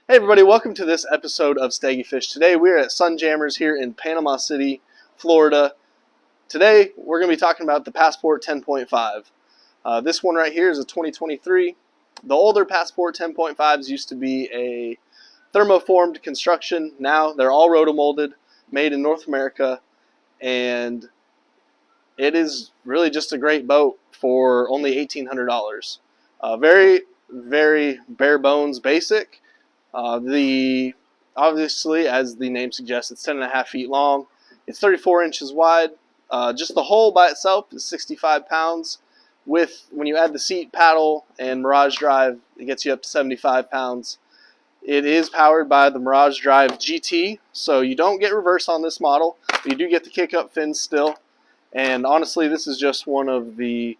Hey everybody, welcome to this episode of Staggy Fish. Today we're at Sunjammers here in Panama City, Florida. Today we're going to be talking about the Passport 10.5. This one right here is a 2023. The older Passport 10.5s used to be a thermoformed construction. Now they're all rotomolded, made in North America, and it is really just a great boat for only $1,800. Very, very bare bones basic. Obviously, as the name suggests, it's 10.5 feet long. It's 34 inches wide. Just the hull by itself is 65 pounds. When you add the seat, paddle, and Mirage Drive, it gets you up to 75 pounds. It is powered by the Mirage Drive GT, so you don't get reverse on this model, but you do get the kick-up fins still. And honestly, this is just one of the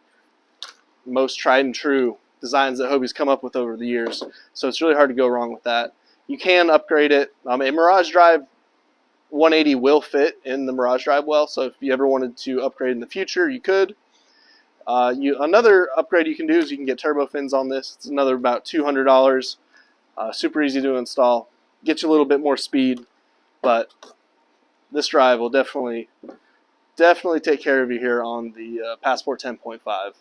most tried and true designs that Hobie's come up with over the years, so it's really hard to go wrong with that. You can upgrade it. A Mirage Drive 180 will fit in the Mirage Drive well, so if you ever wanted to upgrade in the future, you could. Another upgrade you can do is you can get turbo fins on this. It's another about $200. Super easy to install. Get you a little bit more speed, but this drive will definitely take care of you here on the Passport 10.5.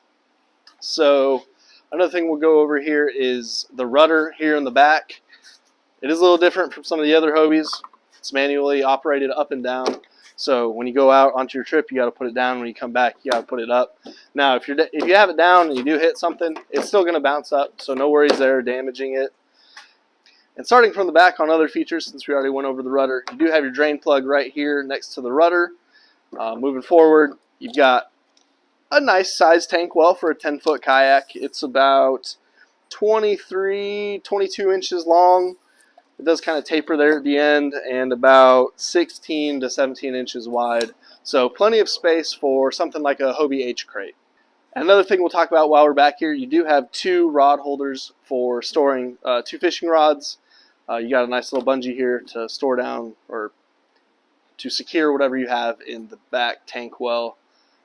So another thing we'll go over here is the rudder here in the back. It is a little different from some of the other Hobies. It's manually operated up and down. So when you go out onto your trip, you got to put it down. When you come back, you got to put it up. Now, if you have it down and you do hit something, it's still going to bounce up. So no worries there damaging it. And starting from the back on other features, since we already went over the rudder, you do have your drain plug right here next to the rudder. Moving forward, you've got a nice size tank well for a 10-foot kayak. It's about 22 inches long. It does kind of taper there at the end, and about 16 to 17 inches wide. So plenty of space for something like a Hobie H crate. Another thing we'll talk about while we're back here, you do have two rod holders for storing two fishing rods. You got a nice little bungee here to store down or to secure whatever you have in the back tank well.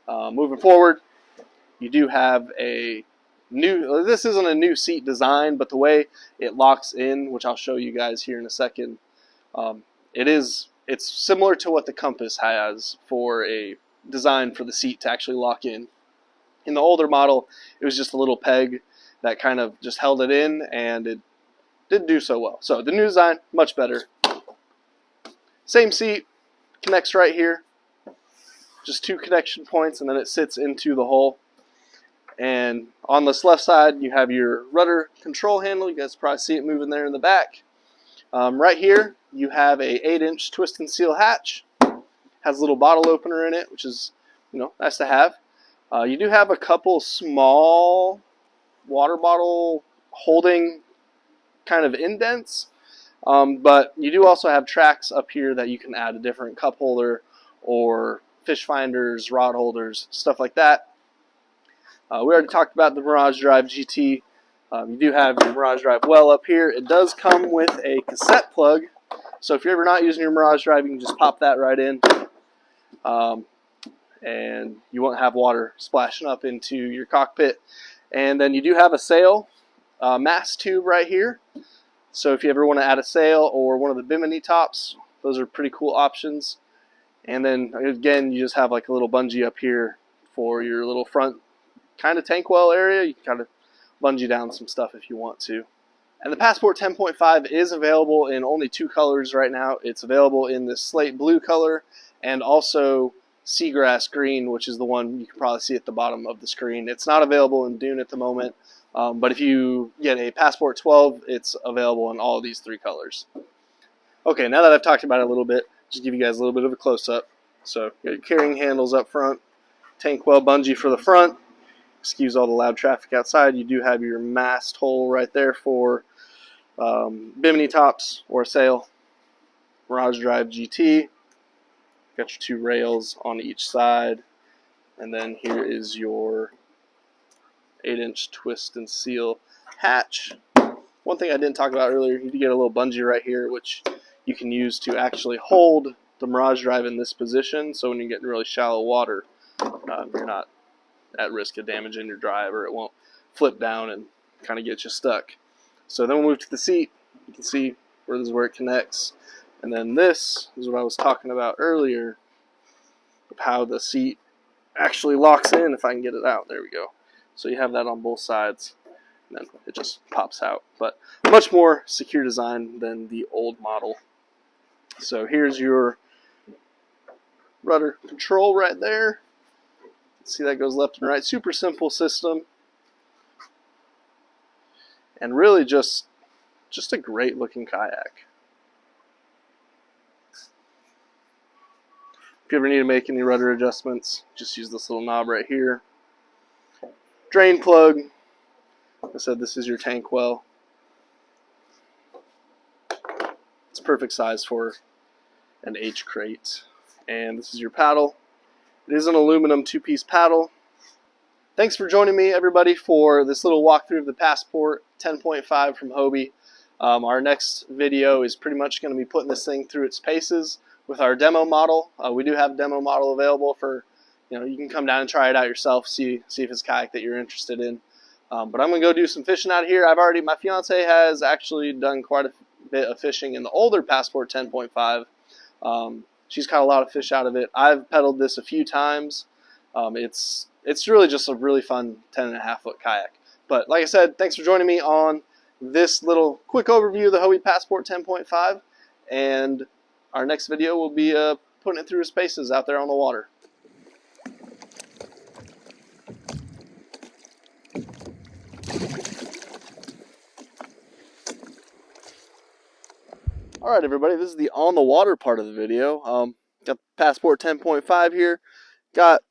Moving forward, you do have this isn't a new seat design, but the way it locks in, which I'll show you guys here in a second, it's similar to what the Compass has for a design for the seat to actually lock in. In the older model, it was just a little peg that kind of just held it in, and it didn't do so well. So the new design, much better. Same seat, connects right here. Just two connection points, and then it sits into the hull. And on this left side, you have your rudder control handle. You guys probably see it moving there in the back. Right here, you have a 8-inch twist and seal hatch. Has a little bottle opener in it, which is nice to have. You do have a couple small water bottle holding kind of indents, but you do also have tracks up here that you can add a different cup holder or fish finders, rod holders, stuff like that. We already talked about the Mirage Drive GT. You do have your Mirage Drive well up here. It does come with a cassette plug, so if you're ever not using your Mirage Drive, you can just pop that right in, and you won't have water splashing up into your cockpit. And then you do have a sail mast tube right here, so if you ever want to add a sail or one of the bimini tops, those are pretty cool options. And then again, you just have like a little bungee up here for your little front kind of tank well area. You can kind of bungee down some stuff if you want to. And the Passport 10.5 is available in only two colors right now. It's available in the slate blue color and also seagrass green, which is the one you can probably see at the bottom of the screen. It's not available in dune at the moment, but if you get a Passport 12, it's available in all of these three colors. Okay, now that I've talked about it a little bit, just give you guys a little bit of a close-up. So you got your carrying handles up front, tank well bungee for the front. Excuse all the loud traffic outside. You do have your mast hole right there for bimini tops or a sail. Mirage Drive GT. Got your two rails on each side. And then here is your 8-inch twist and seal hatch. One thing I didn't talk about earlier, you do get a little bungee right here, which you can use to actually hold the Mirage Drive in this position, so when you get in really shallow water, you're not at risk of damaging your drive, or it won't flip down and kind of get you stuck. So then we'll move to the seat. You can see where this is where it connects. And then this is what I was talking about earlier, of how the seat actually locks in. If I can get it out, there we go. So you have that on both sides, and then it just pops out. But much more secure design than the old model. So here's your rudder control right there. See, that goes left and right. Super simple system, and really just a great looking kayak. If you ever need to make any rudder adjustments, just use this little knob right here. Drain plug. Like I said, this is your tank well. It's perfect size for an H crate. And this is your paddle. It is an aluminum 2-piece paddle. Thanks for joining me, everybody, for this little walkthrough of the Passport 10.5 from Hobie. Our next video is pretty much going to be putting this thing through its paces with our demo model. We do have a demo model available for, you can come down and try it out yourself, see if it's a kayak that you're interested in. But I'm going to go do some fishing out here. My fiance has actually done quite a bit of fishing in the older Passport 10.5. She's caught a lot of fish out of it. I've pedaled this a few times. It's really just a really fun 10.5-foot kayak. But like I said, thanks for joining me on this little quick overview of the Hobie Passport 10.5. And our next video will be putting it through its paces out there on the water. Alright everybody, this is the on the water part of the video. Got the Passport 10.5 here. Got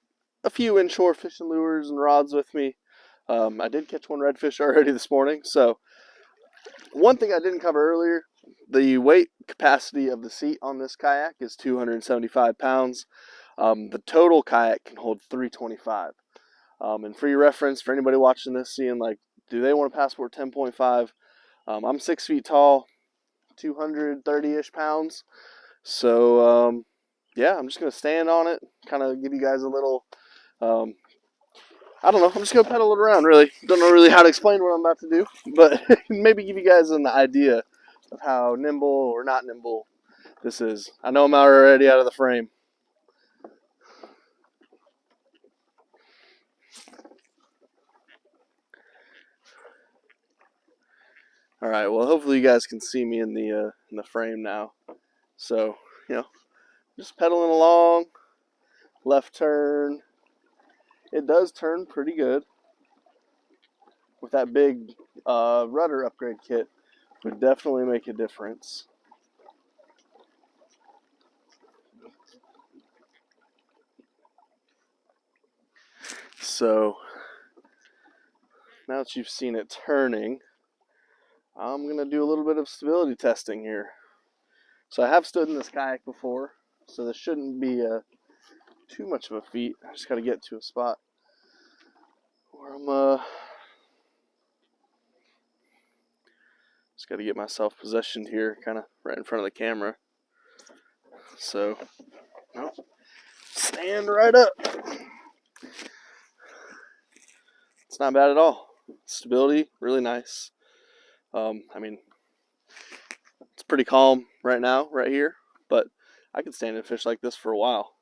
a few inshore fishing lures and rods with me. I did catch one redfish already this morning. So one thing I didn't cover earlier, the weight capacity of the seat on this kayak is 275 pounds. The total kayak can hold 325. And for your reference, for anybody watching this, seeing like, do they want a Passport 10.5? I'm 6 feet tall, 230-ish pounds. So yeah, I'm just going to stand on it, kind of give you guys a little, I don't know, I'm just going to pedal it around, really. Don't know really how to explain what I'm about to do, but maybe give you guys an idea of how nimble or not nimble this is. I know I'm already out of the frame. All right, well, hopefully you guys can see me in the frame now. So, just pedaling along, left turn. It does turn pretty good. With that big rudder upgrade kit, would definitely make a difference. So, now that you've seen it turning, I'm going to do a little bit of stability testing here. So I have stood in this kayak before, so this shouldn't be too much of a feat. I just got to get to a spot where I'm just got to get myself positioned here, kind of right in front of the camera. So, stand right up. It's not bad at all. Stability, really nice. I mean, it's pretty calm right now, right here, but I could stand and fish like this for a while.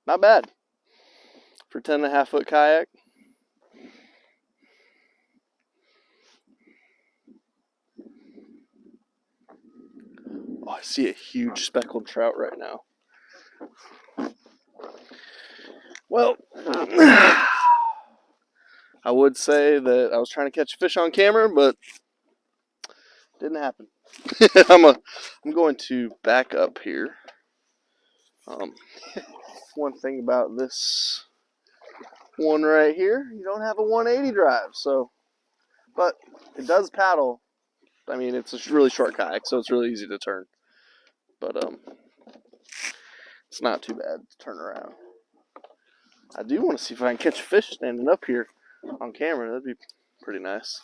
Not bad for 10.5-foot kayak. Oh, I see a huge speckled trout right now. Well, I would say that I was trying to catch a fish on camera, but didn't happen. I'm going to back up here. One thing about this one right here, you don't have a 180 drive, so, but it does paddle. I mean, it's a really short kayak, so it's really easy to turn, but it's not too bad to turn around. I do want to see if I can catch a fish standing up here. on camera. That'd be pretty nice.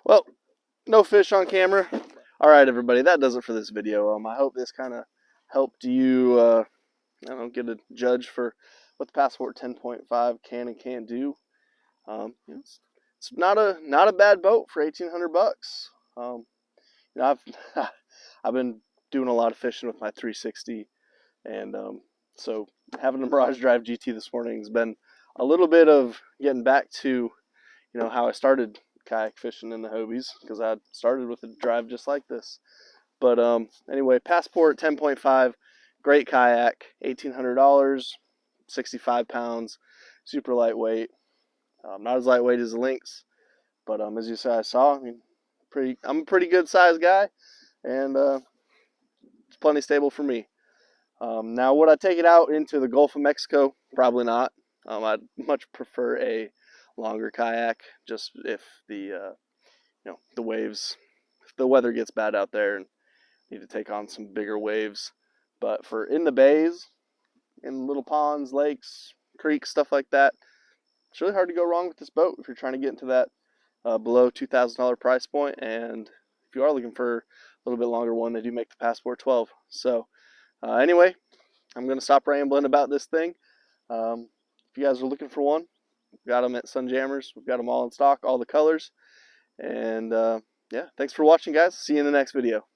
Well, no fish on camera. All right, everybody, that does it for this video. I hope this kind of helped you, I don't know, get a judge for what the Passport 10.5 can and can't do. It's not a bad boat for 1,800 bucks. I've I've been doing a lot of fishing with my 360, and so having a Mirage Drive GT this morning has been a little bit of getting back to how I started kayak fishing in the Hobies, because I started with a drive just like this. But anyway, Passport 10.5, great kayak, $1,800, 65 pounds, super lightweight. Not as lightweight as the Lynx, but as you saw, I'm a pretty good sized guy, and it's plenty stable for me. Now, would I take it out into the Gulf of Mexico? Probably not. I'd much prefer a longer kayak, just if the waves, if the weather gets bad out there and need to take on some bigger waves. But for in the bays, in little ponds, lakes, creeks, stuff like that, it's really hard to go wrong with this boat if you're trying to get into that below $2,000 price point. And if you are looking for a little bit longer one, they do make the Passport 12. So anyway, I'm going to stop rambling about this thing. If you guys are looking for one, we've got them at Sunjammers. We've got them all in stock, all the colors. And yeah, thanks for watching, guys. See you in the next video.